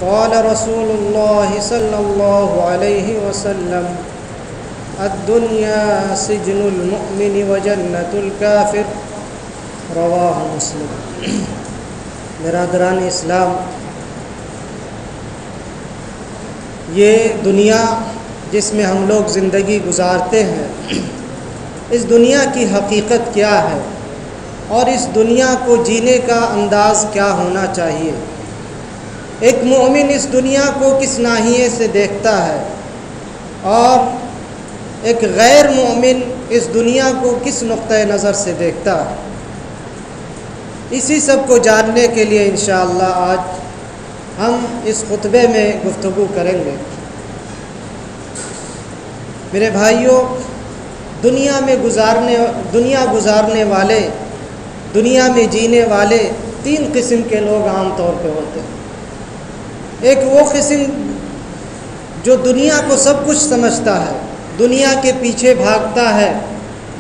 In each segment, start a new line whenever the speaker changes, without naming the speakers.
قال رسول الله صلى الله عليه وسلم الدنيا سجن المؤمن وجنة الكافر رواہ مسلم۔ برادران اسلام، یہ دنیا جس میں ہم لوگ زندگی گزارتے ہیں، اس دنیا کی حقیقت کیا ہے اور اس دنیا کو جینے کا انداز کیا ہونا چاہیے؟ ایک مومن اس دنیا کو کس ناحیے سے دیکھتا ہے اور ایک غیر مومن اس دنیا کو کس نقطۂ نظر سے دیکھتا ہے؟ اسی سب کو جاننے کے لیے انشاءاللہ آج ہم اس خطبے میں گفتگو کریں گے۔ میرے بھائیوں، دنیا گزارنے والے، دنیا میں جینے والے تین قسم کے لوگ عام طور پہ ہوتے ہیں۔ ایک وہ قسم جو دنیا کو سب کچھ سمجھتا ہے، دنیا کے پیچھے بھاگتا ہے،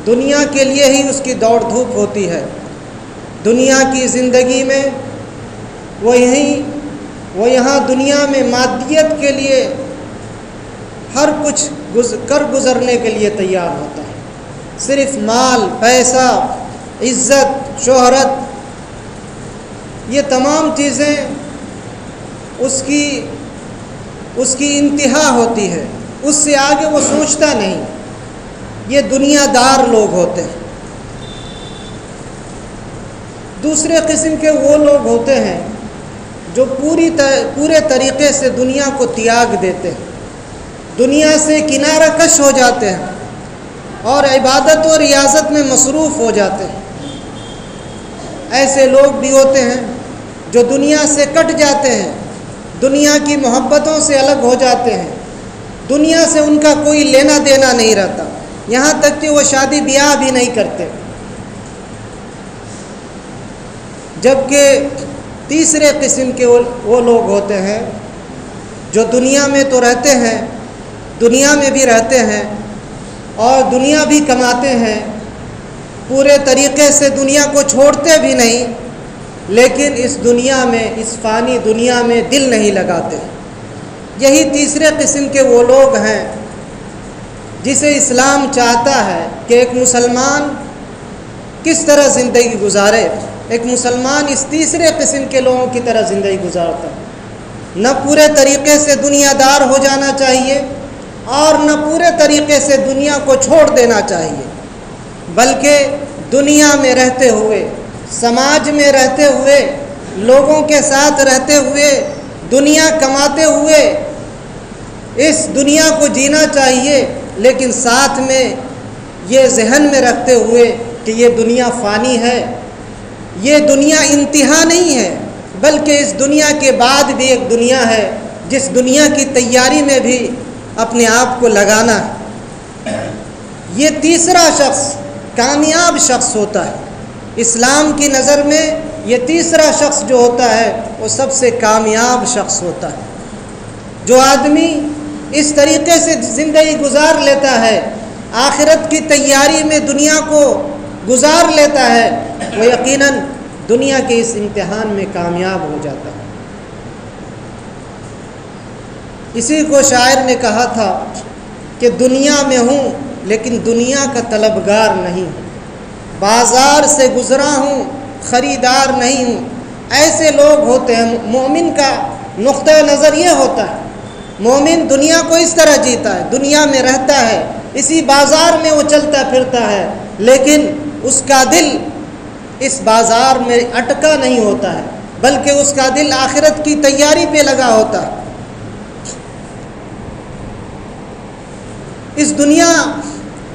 دنیا کے لیے ہی اس کی دوڑ دھوپ ہوتی ہے، دنیا کی زندگی میں وہ یہاں دنیا میں مادیت کے لیے ہر کچھ گزرنے کے لیے تیار ہوتا ہے۔ صرف مال، پیسہ، عزت، شہرت، یہ تمام چیزیں اس کی انتہا ہوتی ہے، اس سے آگے وہ سوچتا نہیں۔ یہ دنیا دار لوگ ہوتے ہیں۔ دوسرے قسم کے وہ لوگ ہوتے ہیں جو پورے طریقے سے دنیا کو تیاگ دیتے ہیں، دنیا سے کنارہ کش ہو جاتے ہیں اور عبادت و ریاضت میں مصروف ہو جاتے ہیں۔ ایسے لوگ بھی ہوتے ہیں جو دنیا سے کٹ جاتے ہیں، دنیا کی محبتوں سے الگ ہو جاتے ہیں، دنیا سے ان کا کوئی لینا دینا نہیں رہتا، یہاں تک کہ وہ شادی بیاہ بھی نہیں کرتے۔ جبکہ تیسرے قسم کے وہ لوگ ہوتے ہیں جو دنیا میں تو رہتے ہیں، دنیا میں بھی رہتے ہیں اور دنیا بھی کماتے ہیں، پورے طریقے سے دنیا کو چھوڑتے بھی نہیں، لیکن اس دنیا میں، اس فانی دنیا میں دل نہیں لگاتے۔ یہی تیسرے قسم کے وہ لوگ ہیں جسے اسلام چاہتا ہے کہ ایک مسلمان کس طرح زندگی گزارے۔ ایک مسلمان اس تیسرے قسم کے لوگوں کی طرح زندگی گزارتا ہے۔ نہ پورے طریقے سے دنیا دار ہو جانا چاہیے اور نہ پورے طریقے سے دنیا کو چھوڑ دینا چاہیے، بلکہ دنیا میں رہتے ہوئے، سماج میں رہتے ہوئے، لوگوں کے ساتھ رہتے ہوئے، دنیا کماتے ہوئے اس دنیا کو جینا چاہیے، لیکن ساتھ میں یہ ذہن میں رکھتے ہوئے کہ یہ دنیا فانی ہے، یہ دنیا انتہا نہیں ہے، بلکہ اس دنیا کے بعد بھی ایک دنیا ہے جس دنیا کی تیاری میں بھی اپنے آپ کو لگانا ہے۔ یہ تیسرا شخص کامیاب شخص ہوتا ہے۔ اسلام کی نظر میں یہ تیسرا شخص جو ہوتا ہے وہ سب سے کامیاب شخص ہوتا ہے۔ جو آدمی اس طریقے سے زندگی گزار لیتا ہے، آخرت کی تیاری میں دنیا کو گزار لیتا ہے، وہ یقیناً دنیا کے اس امتحان میں کامیاب ہو جاتا ہے۔ اسی کو شاعر نے کہا تھا کہ دنیا میں ہوں لیکن دنیا کا طلبگار نہیں ہوں، بازار سے گزرا ہوں خریدار نہیں ہوں۔ ایسے لوگ ہوتے ہیں۔ مومن کا نقطۂ نظر یہ ہوتا ہے، مومن دنیا کو اس طرح جیتا ہے، دنیا میں رہتا ہے، اسی بازار میں وہ چلتا پھرتا ہے، لیکن اس کا دل اس بازار میں اٹکا نہیں ہوتا ہے، بلکہ اس کا دل آخرت کی تیاری پہ لگا ہوتا ہے۔ اس دنیا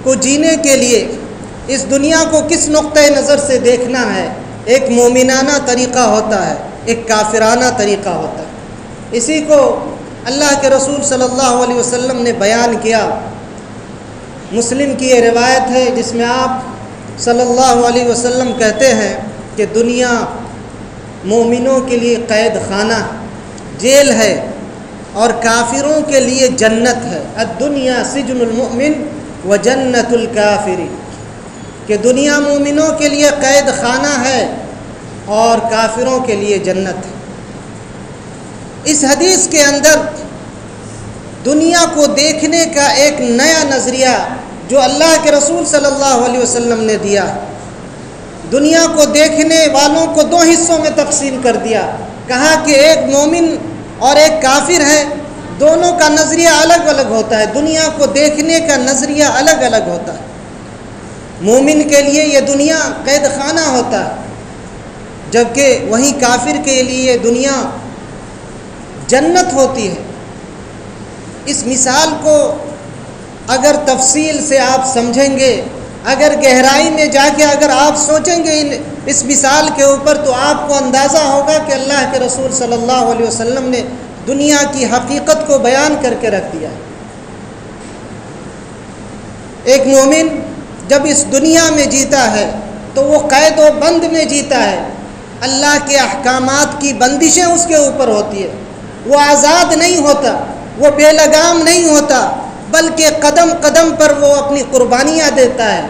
کو جینے کے لیے اس دنیا کو کس نقطۂ نظر سے دیکھنا ہے، ایک مومنانہ طریقہ ہوتا ہے، ایک کافرانہ طریقہ ہوتا ہے۔ اسی کو اللہ کے رسول صلی اللہ علیہ وسلم نے بیان کیا۔ مسلم کی یہ روایت ہے جس میں آپ صلی اللہ علیہ وسلم کہتے ہیں کہ دنیا مومنوں کے لیے قید خانہ، جیل ہے، اور کافروں کے لیے جنت ہے۔ الدنیا سجن المؤمن و جنت الکافر، کہ دنیا مومنوں کے لیے قید خانہ ہے اور کافروں کے لیے جنت ہے۔ اس حدیث کے اندر دنیا کو دیکھنے کا ایک نیا نظریہ جو اللہ کے رسول صلی اللہ علیہ وسلم نے دیا، دنیا کو دیکھنے والوں کو دو حصوں میں تقسیم کر دیا۔ کہا کہ ایک مومن اور ایک کافر ہے، دونوں کا نظریہ الگ الگ ہوتا ہے، دنیا کو دیکھنے کا نظریہ الگ الگ ہوتا ہے۔ مومن کے لیے یہ دنیا قید خانہ ہوتا ہے، جبکہ وہیں کافر کے لیے یہ دنیا جنت ہوتی ہے۔ اس مثال کو اگر تفصیل سے آپ سمجھیں گے، اگر گہرائی میں جا کے اگر آپ سوچیں گے اس مثال کے اوپر، تو آپ کو اندازہ ہوگا کہ اللہ کے رسول صلی اللہ علیہ وسلم نے دنیا کی حقیقت کو بیان کر کے رکھ دیا۔ ایک مومن جب اس دنیا میں جیتا ہے تو وہ قید و بند میں جیتا ہے، اللہ کے احکامات کی بندشیں اس کے اوپر ہوتی ہے، وہ آزاد نہیں ہوتا، وہ بے لگام نہیں ہوتا، بلکہ قدم قدم پر وہ اپنی قربانیاں دیتا ہے،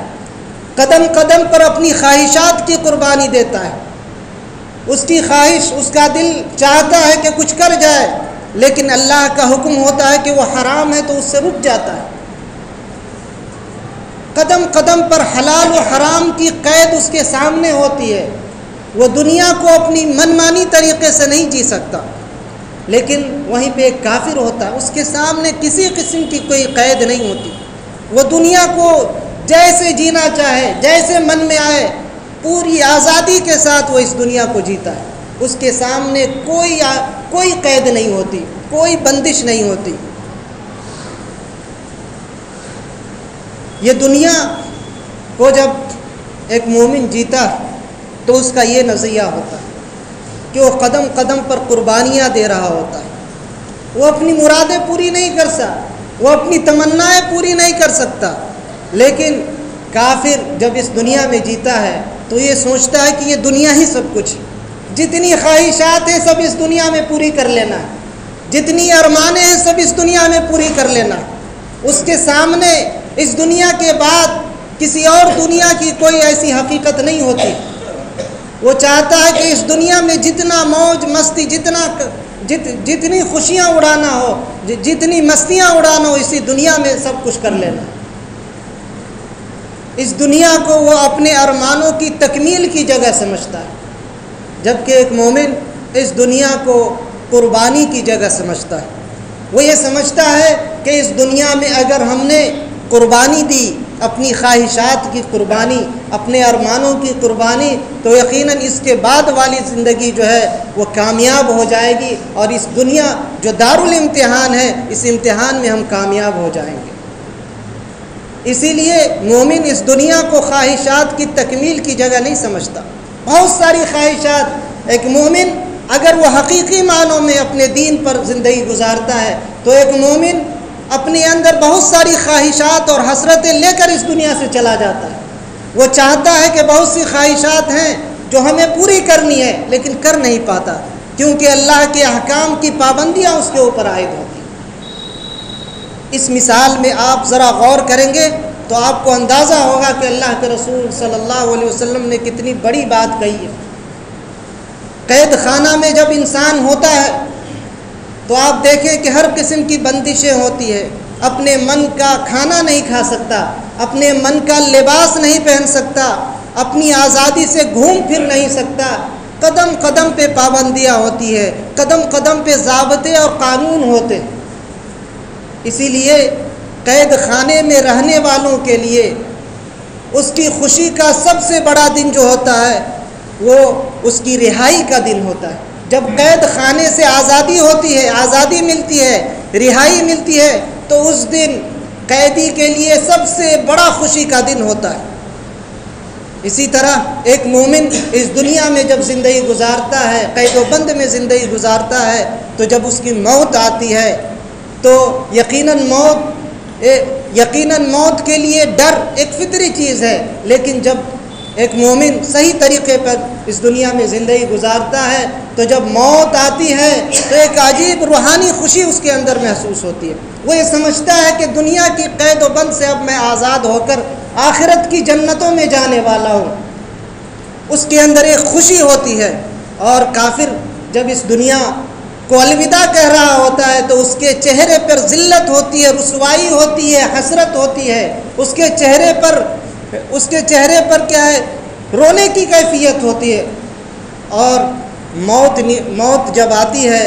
قدم قدم پر اپنی خواہشات کی قربانی دیتا ہے۔ اس کی خواہش، اس کا دل چاہتا ہے کہ کچھ کر جائے، لیکن اللہ کا حکم ہوتا ہے کہ وہ حرام ہے تو اس سے رک جاتا ہے۔ قدم قدم پر حلال و حرام کی قید اس کے سامنے ہوتی ہے، وہ دنیا کو اپنی منمانی طریقے سے نہیں جی سکتا۔ لیکن وہیں پہ ایک کافر ہوتا ہے، اس کے سامنے کسی قسم کی کوئی قید نہیں ہوتی، وہ دنیا کو جیسے جینا چاہے، جیسے من میں آئے، پوری آزادی کے ساتھ وہ اس دنیا کو جیتا ہے۔ اس کے سامنے کوئی قید نہیں ہوتی، کوئی بندش نہیں ہوتی۔ یہ دنیا کو جب ایک مومن جیتا تو اس کا یہ نظریہ ہوتا ہے کہ وہ قدم قدم پر قربانیاں دے رہا ہوتا ہے، وہ اپنی مرادیں پوری نہیں کر سکتا، وہ اپنی تمنائیں پوری نہیں کر سکتا۔ لیکن کافر جب اس دنیا میں جیتا ہے تو یہ سوچتا ہے کہ یہ دنیا ہی سب کچھ، جتنی خواہشات ہیں سب اس دنیا میں پوری کر لینا ہے، جتنی ارمانیں ہیں سب اس دنیا میں پوری کر لینا ہے۔ اس کے سامنے اس دنیا کے بعد کسی اور دنیا کی کوئی ایسی حقیقت نہیں ہوتی۔ وہ چاہتا ہے کہ اس دنیا میں جتنا موج مستی، جتنی خوشیاں اڑانا ہو، جتنی مستیاں اڑانا ہو، اسی دنیا میں سب کچھ کر لینا۔ اس دنیا کو وہ اپنے ارمانوں کی تکمیل کی جگہ سمجھتا ہے، جبکہ ایک مومن اس دنیا کو قربانی کی جگہ سمجھتا ہے۔ وہ یہ سمجھتا ہے کہ اس دنیا میں اگر ہم نے قربانی دی، اپنی خواہشات کی قربانی، اپنے ارمانوں کی قربانی، تو یقیناً اس کے بعد والی زندگی جو ہے وہ کامیاب ہو جائے گی، اور اس دنیا جو دارالامتحان ہے، اس امتحان میں ہم کامیاب ہو جائیں گے۔ اسی لیے مومن اس دنیا کو خواہشات کی تکمیل کی جگہ نہیں سمجھتا۔ بہت ساری خواہشات، ایک مومن اگر وہ حقیقی معنوں میں اپنے دین پر زندگی گزارتا ہے تو ایک مومن اپنے اندر بہت ساری خواہشات اور حسرتیں لے کر اس دنیا سے چلا جاتا ہے۔ وہ چاہتا ہے کہ بہت سی خواہشات ہیں جو ہمیں پوری کرنی ہے، لیکن کر نہیں پاتا، کیونکہ اللہ کے احکام کی پابندیاں اس کے اوپر عائد ہوتی ہیں۔ اس مثال میں آپ ذرا غور کریں گے تو آپ کو اندازہ ہوگا کہ اللہ کے رسول صلی اللہ علیہ وسلم نے کتنی بڑی بات کہی ہے۔ قید خانہ میں جب انسان ہوتا ہے تو آپ دیکھیں کہ ہر قسم کی بندشیں ہوتی ہے، اپنے من کا کھانا نہیں کھا سکتا، اپنے من کا لباس نہیں پہن سکتا، اپنی آزادی سے گھوم پھر نہیں سکتا، قدم قدم پہ پابندیاں ہوتی ہے، قدم قدم پہ ضابطے اور قانون ہوتے ہیں۔ اسی لیے قید خانے میں رہنے والوں کے لیے اس کی خوشی کا سب سے بڑا دن جو ہوتا ہے وہ اس کی رہائی کا دن ہوتا ہے۔ جب قید خانے سے آزادی ہوتی ہے، آزادی ملتی ہے، رہائی ملتی ہے، تو اس دن قیدی کے لیے سب سے بڑا خوشی کا دن ہوتا ہے۔ اسی طرح ایک مومن اس دنیا میں جب زندگی گزارتا ہے، قید و بند میں زندگی گزارتا ہے، تو جب اس کی موت آتی ہے تو یقیناً موت کے لیے ڈر ایک فطری چیز ہے، لیکن جب ایک مومن صحیح طریقے پر اس دنیا میں زندگی گزارتا ہے تو جب موت آتی ہے تو ایک عجیب روحانی خوشی اس کے اندر محسوس ہوتی ہے۔ وہ یہ سمجھتا ہے کہ دنیا کی قید و بند سے اب میں آزاد ہو کر آخرت کی جنتوں میں جانے والا ہوں، اس کے اندر ایک خوشی ہوتی ہے۔ اور کافر جب اس دنیا کو الوداع کہہ رہا ہوتا ہے تو اس کے چہرے پر ذلت ہوتی ہے، رسوائی ہوتی ہے، حسرت ہوتی ہے، اس کے چہرے پر کیا ہے، رونے کی کیفیت ہوتی ہے۔ اور موت جب آتی ہے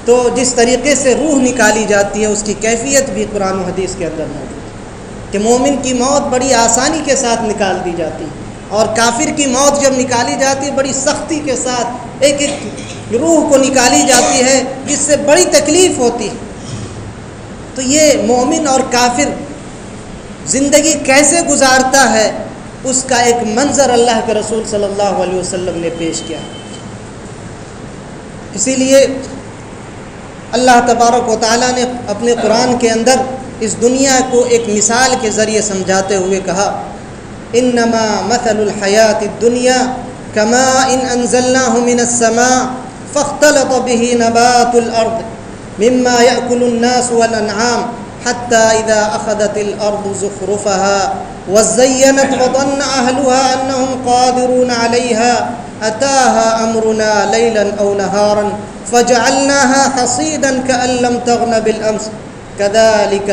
تو جس طریقے سے روح نکالی جاتی ہے اس کی کیفیت بھی قرآن و حدیث کے اندر موجود ہے کہ مومن کی موت بڑی آسانی کے ساتھ نکال دی جاتی ہے، اور کافر کی موت جب نکالی جاتی ہے بڑی سختی کے ساتھ ایک ایک روح کو نکالی جاتی ہے، جس سے بڑی تکلیف ہوتی ہے۔ تو یہ مومن اور کافر زندگی کیسے گزارتا ہے اس کا ایک منظر اللہ کے رسول صلی اللہ علیہ وسلم نے پیش کیا۔ اسی لیے اللہ تبارک و تعالیٰ نے اپنے قرآن کے اندر اس دنیا کو ایک مثال کے ذریعے سمجھاتے ہوئے کہا، انما مثل الحیات الدنیا کماء انزلناہ من السماء فاختلط به نبات الارض مما یأکل الناس والانعام حتى اذا اخذت الارض زخرفها وزینت وظن اہلها انہم قادرون علیها اتاها امرنا لیلا او نہارا فجعلناها حصیدا كأن لم تغن بالامس كذلك۔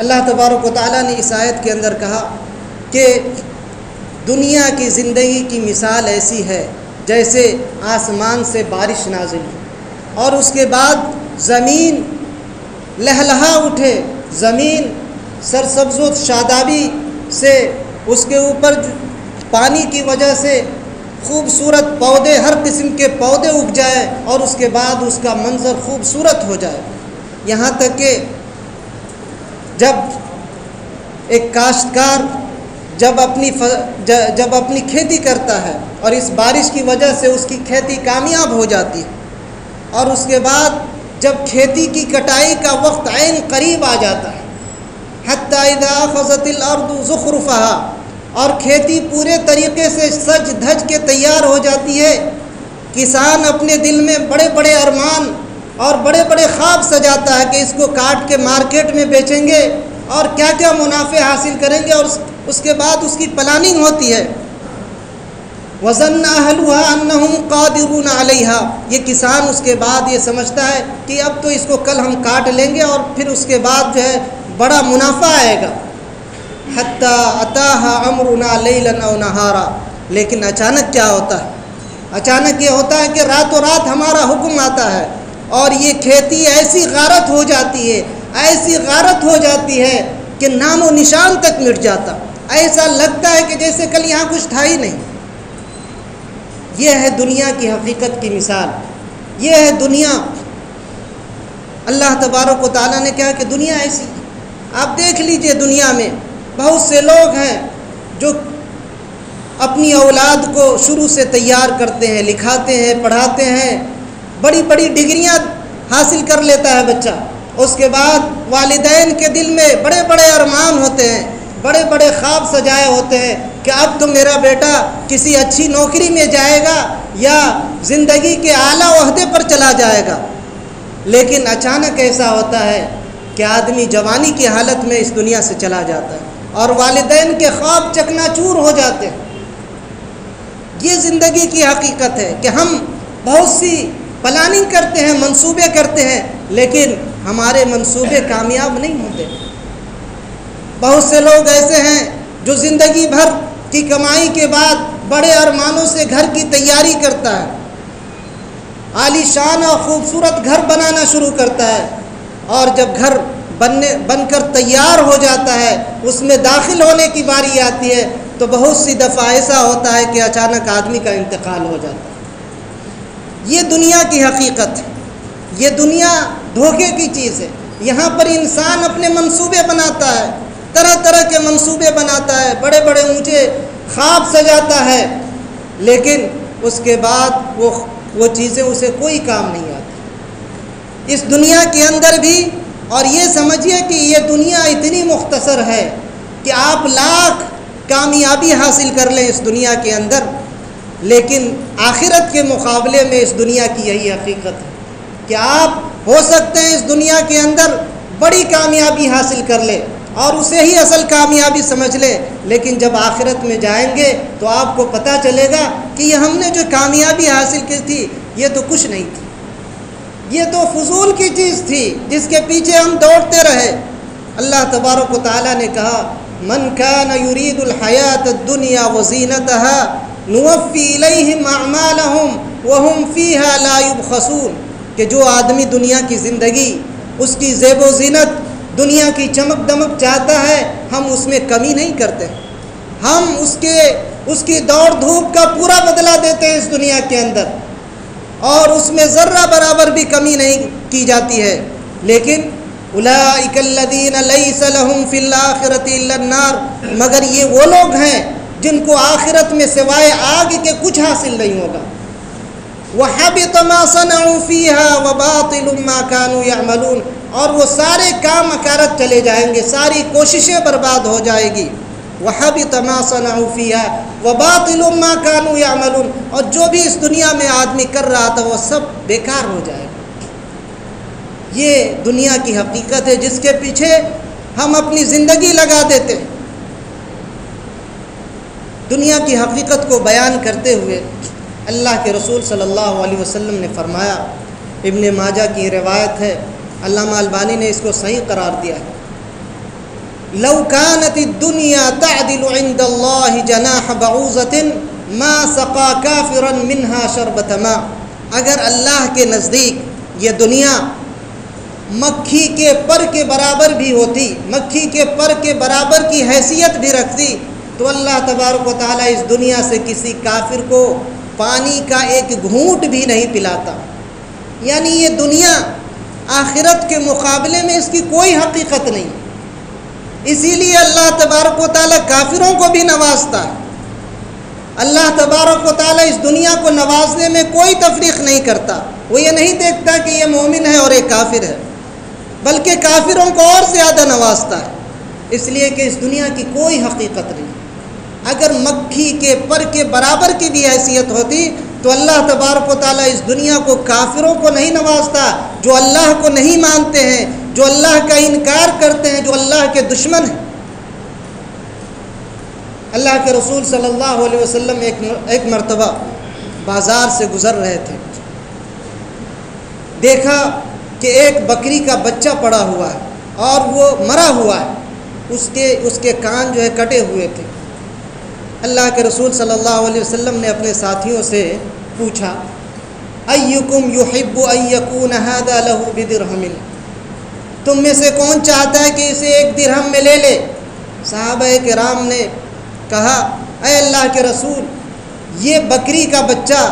اللہ تبارک و تعالیٰ نے اس آیت کے اندر کہا کہ دنیا کی زندگی کی مثال ایسی ہے جیسے آسمان سے بارش نازل ہو اور اس کے بعد زمین لہلہا اٹھے، زمین سرسبز و شادابی سے اس کے اوپر پانی کی وجہ سے خوبصورت پودے، ہر قسم کے پودے اگ جائے اور اس کے بعد اس کا منظر خوبصورت ہو جائے، یہاں تک کہ جب ایک کاشتکار جب اپنی کھیتی کرتا ہے اور اس بارش کی وجہ سے اس کی کھیتی کامیاب ہو جاتی ہے، اور اس کے بعد جب کھیتی کی کٹائی کا وقت عین قریب آ جاتا ہے، حتی اذا اخذت الارض زخرفها، اور کھیتی پورے طریقے سے سج دھج کے تیار ہو جاتی ہے، کسان اپنے دل میں بڑے بڑے ارمان اور بڑے بڑے خواب سجاتا ہے کہ اس کو کاٹ کے مارکیٹ میں بیچیں گے اور کیا کیا منافع حاصل کریں گے، اور اس کے بعد اس کی پلاننگ ہوتی ہے۔ وَظَنَّ أَهْلُهَا أَنَّهُمْ قَادِرُونَ عَلَيْهَا، یہ کسان اس کے بعد یہ سمجھتا ہے کہ اب تو اس کو کل ہم کاٹ لیں گے اور پھر اس کے بعد جو ہے بڑا منافع آئے گا۔ حتی اتاها امرنا لیلا او نہارا، لیکن اچانک کیا ہوتا ہے؟ اچانک یہ ہوتا ہے کہ راتوں رات ہمارا حکم آتا ہے اور یہ کھیتی ایسی غارت ہو جاتی ہے، ایسی غارت ہو جاتی ہے کہ نام و نشان تک مٹ جاتا، ایسا لگتا ہے کہ جیسے کل یہاں کچھ تھا ہی نہیں۔ یہ ہے دنیا کی حقیقت کی مثال، یہ ہے دنیا۔ اللہ تبارک و تعالیٰ نے کہا کہ دنیا ایسی، آپ دیکھ لیجئے دنیا میں بہت سے لوگ ہیں جو اپنی اولاد کو شروع سے تیار کرتے ہیں، لکھاتے ہیں، پڑھاتے ہیں، بڑی بڑی ڈگریاں حاصل کر لیتا ہے بچہ، اس کے بعد والدین کے دل میں بڑے بڑے ارمان ہوتے ہیں، بڑے بڑے خواب سجائے ہوتے ہیں کہ اب تو میرا بیٹا کسی اچھی نوکری میں جائے گا یا زندگی کے اعلیٰ عہدے پر چلا جائے گا، لیکن اچانک ایسا ہوتا ہے کہ آدمی جوانی کی حالت میں اس دنیا سے چلا جاتا ہے اور والدین کے خواب چکنا چور ہو جاتے ہیں۔ یہ زندگی کی حقیقت ہے کہ ہم بہت سی پلاننگ کرتے ہیں، منصوبے کرتے ہیں، لیکن ہمارے منصوبے کامیاب نہیں ہوتے۔ بہت سے لوگ ایسے ہیں جو زندگی بھر کی کمائی کے بعد بڑے ارمانوں سے گھر کی تیاری کرتا ہے، عالی شان اور خوبصورت گھر بنانا شروع کرتا ہے، اور جب گھر بن کر تیار ہو جاتا ہے، اس میں داخل ہونے کی باری آتی ہے تو بہت سی دفعہ ایسا ہوتا ہے کہ اچانک آدمی کا انتقال ہو جاتا ہے۔ یہ دنیا کی حقیقت ہے، یہ دنیا دھوکے کی چیز ہے۔ یہاں پر انسان اپنے منصوبے بناتا ہے، طرح طرح کے منصوبے بناتا ہے، بڑے بڑے اونچے خواب سجاتا ہے، لیکن اس کے بعد وہ چیزیں اسے کوئی کام نہیں آتی۔ اس دنیا کے اندر بھی، اور یہ سمجھیے کہ یہ دنیا اتنی مختصر ہے کہ آپ لاکھ کامیابی حاصل کر لیں اس دنیا کے اندر، لیکن آخرت کے مقابلے میں اس دنیا کی یہی حقیقت ہے کہ آپ ہو سکتے ہیں اس دنیا کے اندر بڑی کامیابی حاصل کر لیں اور اسے ہی اصل کامیابی سمجھ لیں، لیکن جب آخرت میں جائیں گے تو آپ کو پتہ چلے گا کہ یہ ہم نے جو کامیابی حاصل کی تھی یہ تو کچھ نہیں تھی، یہ تو فضول کی چیز تھی جس کے پیچھے ہم دوڑتے رہے۔ اللہ تبارک و تعالیٰ نے کہا من کان یرید الحیات الدنیا وزینتها نوفی الیہم اعمالہم وہم فیہا لا یبخسون، کہ جو آدمی دنیا کی زندگی، اس کی زیب و زینت، دنیا کی چمک دمک چاہتا ہے، ہم اس میں کمی نہیں کرتے، ہم اس کی دوڑ دھوپ کا پورا بدلہ دیتے ہیں اس دنیا کے اندر، اور اس میں ذرہ برابر بھی کمی نہیں کی جاتی ہے۔ لیکن اولئک الذین لیس لہم فی الآخرۃ الا النار، مگر یہ وہ لوگ ہیں جن کو آخرت میں سوائے آگ کے کچھ حاصل نہیں ہوگا۔ وحبط ما صنعوا فیہا وباطل ما کانوا یعملون، اور وہ سارے کام اکارت چلے جائیں گے، ساری کوششیں برباد ہو جائے گی۔ وحبط ما صنعوا فیہا وباطل ما کانوا یعملون، اور جو بھی اس دنیا میں آدمی کر رہا تھا وہ سب بیکار ہو جائے گا۔ یہ دنیا کی حقیقت ہے جس کے پیچھے ہم اپنی زندگی لگا دیتے ہیں۔ دنیا کی حقیقت کو بیان کرتے ہوئے اللہ کے رسول صلی اللہ علیہ وسلم نے فرمایا، ابن ماجہ کی روایت ہے، علامہ البانی نے اس کو صحیح قرار دیا ہے، لو كانت الدنيا تعدل عند الله جناح بعوضة ما سقى كافرا منها شربة ماء، اگر اللہ کے نزدیک یہ دنیا مکھی کے پر کے برابر بھی ہوتی، مکھی کے پر کے برابر کی حیثیت بھی رکھتی، تو اللہ تبارک و تعالیٰ اس دنیا سے کسی کافر کو پانی کا ایک گھونٹ بھی نہیں پلاتا۔ یعنی یہ دنیا آخرت کے مقابلے میں اس کی کوئی حقیقت نہیں، اسی لیے اللہ تبارک و تعالیٰ کافروں کو بھی نوازتا ہے۔ اللہ تبارک و تعالیٰ اس دنیا کو نوازنے میں کوئی تفریق نہیں کرتا، وہ یہ نہیں دیکھتا کہ یہ مومن ہے اور یہ کافر ہے، بلکہ کافروں کو اور زیادہ نوازتا ہے، اس لیے کہ اس دنیا کی کوئی حقیقت نہیں۔ اگر مکھی کے پر کے برابر کی بھی حیثیت ہوتی تو اللہ تبارک و تعالیٰ اس دنیا کو کافروں کو نہیں نوازتا، جو اللہ کو نہیں مانتے ہیں، جو اللہ کا انکار کرتے ہیں، جو اللہ کے دشمن ہیں۔ اللہ کے رسول صلی اللہ علیہ وسلم ایک مرتبہ بازار سے گزر رہے تھے، دیکھا کہ ایک بکری کا بچہ پڑا ہوا ہے اور وہ مرا ہوا ہے، اس کے کان جو ہے کٹے ہوئے تھے۔ اللہ کے رسول صلی اللہ علیہ وسلم نے اپنے ساتھیوں سے پوچھا ایکم یحب ان یکون ھذا لہ بدرہم، تم میں سے کون چاہتا ہے کہ اسے 1 درہم میں لے لے؟ صحابہ کرام نے کہا اے اللہ کے رسول، یہ بکری کا بچہ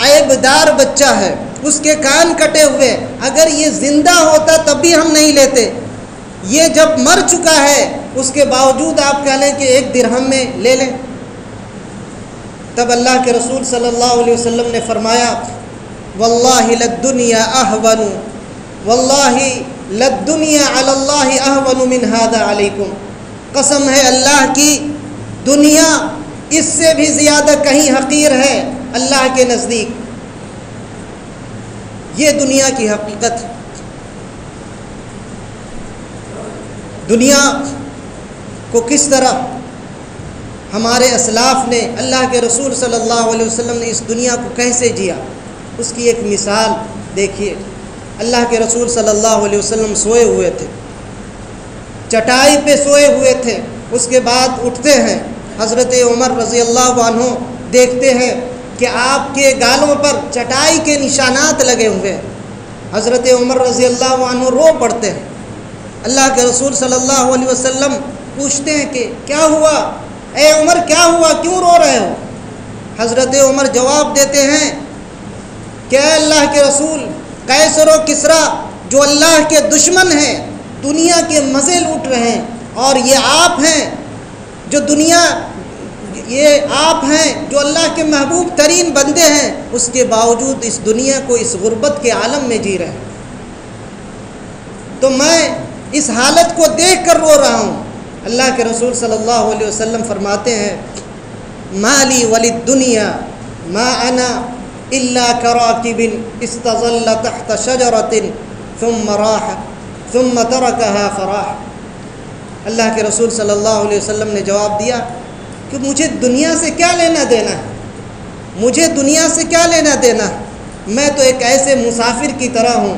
عیب دار بچہ ہے، اس کے کان کٹے ہوئے، اگر یہ زندہ ہوتا تب بھی ہم نہیں لیتے، یہ جب مر چکا ہے اس کے باوجود آپ کہہ لیں کہ 1 درہم میں لے لیں۔ تب اللہ کے رسول صلی اللہ علیہ وسلم نے فرمایا واللہ للدنیا اہون، واللہ للدنیا علی اللہ اہون من ھذا علیکم، قسم ہے اللہ کی، دنیا اس سے بھی زیادہ کہیں حقیر ہے اللہ کے نزدیک۔ یہ دنیا کی حقیقت ہے۔ دنیا کو کس طرح ہمارے اسلاف نے، اللہ کے رسول صلی اللہ علیہ وسلم نے اس دنیا کو کیسے جیا، اس کی ایک مثال دیکھیے۔ اللہ کے رسول صلی اللہ علیہ وسلم سوئے ہوئے تھے، چٹائی پہ سوئے ہوئے تھے، اس کے بعد اٹھتے ہیں، حضرت عمر رضی اللہ عنہ دیکھتے ہیں کہ آپ کے گالوں پر چٹائی کے نشانات لگے ہوئے ہیں۔ حضرت عمر رضی اللہ عنہ رو پڑتے ہیں۔ اللہ کے رسول صلی اللہ علیہ وسلم پوچھتے ہیں کہ کیا ہوا اے عمر، کیا ہوا، کیوں رو رہے ہو؟ حضرت عمر جواب دیتے ہیں کہ اے اللہ کے رسول، قیصر و کسریٰ جو اللہ کے دشمن ہیں، دنیا کے مزے لوٹ رہے ہیں، اور یہ آپ ہیں جو اللہ کے محبوب ترین بندے ہیں، اس کے باوجود اس دنیا کو اس غربت کے عالم میں جی رہے ہیں، تو میں اس حالت کو دیکھ کر رو رہا ہوں۔ اللہ کے رسول صلی اللہ علیہ وسلم فرماتے ہیں مالی وللدنیا ما انا الا کراکب استظل تحت شجرۃ ثم راح ثم ترکها فراح۔ اللہ کے رسول صلی اللہ علیہ وسلم نے جواب دیا کہ مجھے دنیا سے کیا لینا دینا ہے، مجھے دنیا سے کیا لینا دینا ہے، میں تو ایک ایسے مسافر کی طرح ہوں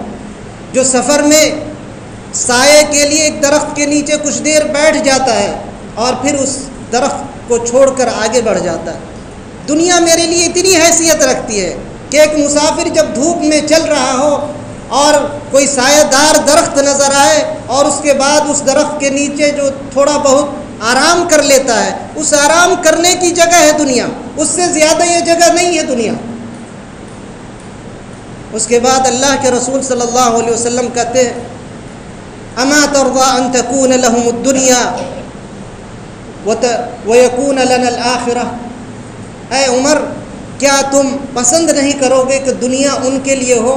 جو سفر میں سائے کے لیے ایک درخت کے نیچے کچھ دیر بیٹھ جاتا ہے اور پھر اس درخت کو چھوڑ کر آگے بڑھ جاتا ہے۔ دنیا میرے لیے اتنی حیثیت رکھتی ہے کہ ایک مسافر جب دھوپ میں چل رہا ہو اور کوئی سایہ دار درخت نظر آئے اور اس کے بعد اس درخت کے نیچے جو تھوڑا بہت آرام کر لیتا ہے، اس آرام کرنے کی جگہ ہے دنیا، اس سے زیادہ یہ جگہ نہیں ہے دنیا۔ اس کے بعد اللہ کے رسول صلی اللہ علیہ وسلم کہتے ہیں اما ترضى ان تكون لهم الدنيا ويكون لنا الآخرة، اے عمر کیا تم پسند نہیں کرو گے کہ دنیا ان کے لیے ہو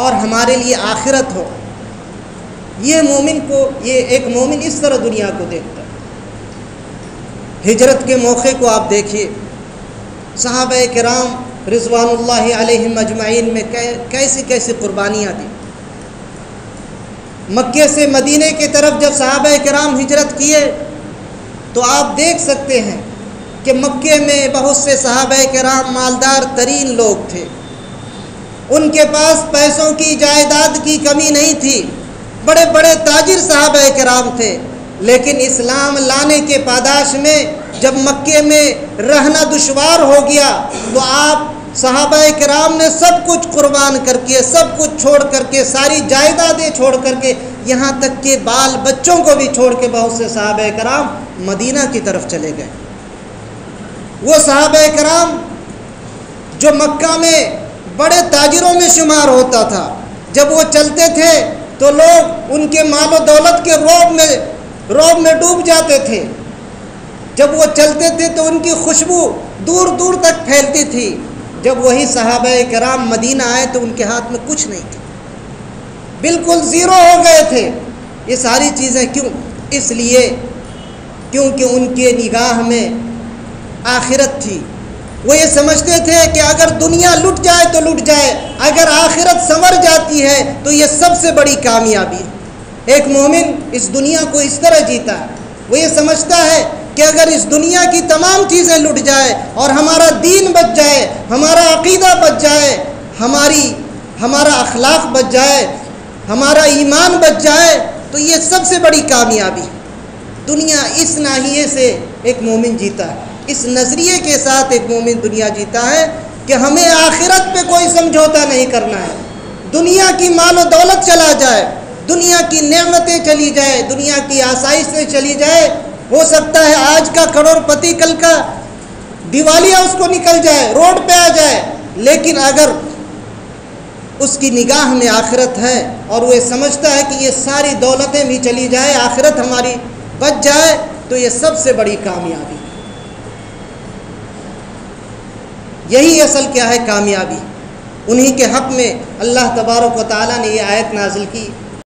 اور ہمارے لیے آخرت ہو؟ یہ ایک مومن اس طرح دنیا کو دیکھتا ہے۔ ہجرت کے موقع کو آپ دیکھیے، صحابہ کرام رضوان اللہ علیہم اجمعین میں کیسی کیسی قربانیاں دیں۔ مکے سے مدینے کی طرف جب صحابہ کرام ہجرت کیے تو آپ دیکھ سکتے ہیں کہ مکے میں بہت سے صحابہ کرام مالدار ترین لوگ تھے، ان کے پاس پیسوں کی جائیداد کی کمی نہیں تھی، بڑے بڑے تاجر صحابہ کرام تھے، لیکن اسلام لانے کے پاداش میں جب مکے میں رہنا دشوار ہو گیا تو آپ صحابہ کرام نے سب کچھ قربان کر کے، سب کچھ چھوڑ کر کے، ساری جائیدادیں چھوڑ کر کے، یہاں تک کہ بال بچوں کو بھی چھوڑ کے بہت سے صحابہ کرام مدینہ کی طرف چلے گئے۔ وہ صحابہ کرام جو مکہ میں بڑے تاجروں میں شمار ہوتا تھا، جب وہ چلتے تھے تو لوگ ان کے مال و دولت کے روب میں ڈوب جاتے تھے۔ جب وہ چلتے تھے تو ان کی خوشبو دور دور تک پھیلتی تھی۔ جب وہی صحابہ کرام مدینہ آئے تو ان کے ہاتھ میں کچھ نہیں تھا، بالکل زیرو ہو گئے تھے۔ یہ ساری چیزیں کیوں؟ اس لیے کیونکہ ان کے نگاہ میں آخرت تھی۔ وہ یہ سمجھتے تھے کہ اگر دنیا لٹ جائے تو لٹ جائے، اگر آخرت سنور جاتی ہے تو یہ سب سے بڑی کامیابی ہے۔ ایک مومن اس دنیا کو اس طرح جیتا ہے، وہ یہ سمجھتا ہے کہ اگر اس دنیا کی تمام چیزیں لٹ جائے اور ہمارا دین بچ جائے، ہمارا عقیدہ بچ جائے، ہمارا اخلاق بچ جائے، ہمارا ایمان بچ جائے تو یہ سب سے بڑی کامیابی ہے۔ دنیا اس ناحیے سے ایک مومن جیتا ہے، اس نظریے کے ساتھ ایک مومن دنیا جیتا ہے کہ ہمیں آخرت پہ کوئی سمجھوتا نہیں کرنا ہے۔ دنیا کی مال و دولت چلا جائے، دنیا کی نعمتیں چلی جائے، دنیا کی آسائشیں چلی جائے، ہو سکتا ہے آج کا کروڑ پتی کل کا دیوالیہ اس کو نکل جائے، روڈ پہ آ جائے، لیکن اگر اس کی نگاہ میں آخرت ہے اور وہ سمجھتا ہے کہ یہ ساری دولتیں بھی چلی جائے، آخرت ہماری بچ جائے، تو یہ سب سے بڑی کامیابی ہے۔ یہی اصل کیا ہے؟ کامیابی۔ انہی کے حق میں اللہ تبارک و تعالیٰ نے یہ آیت نازل کی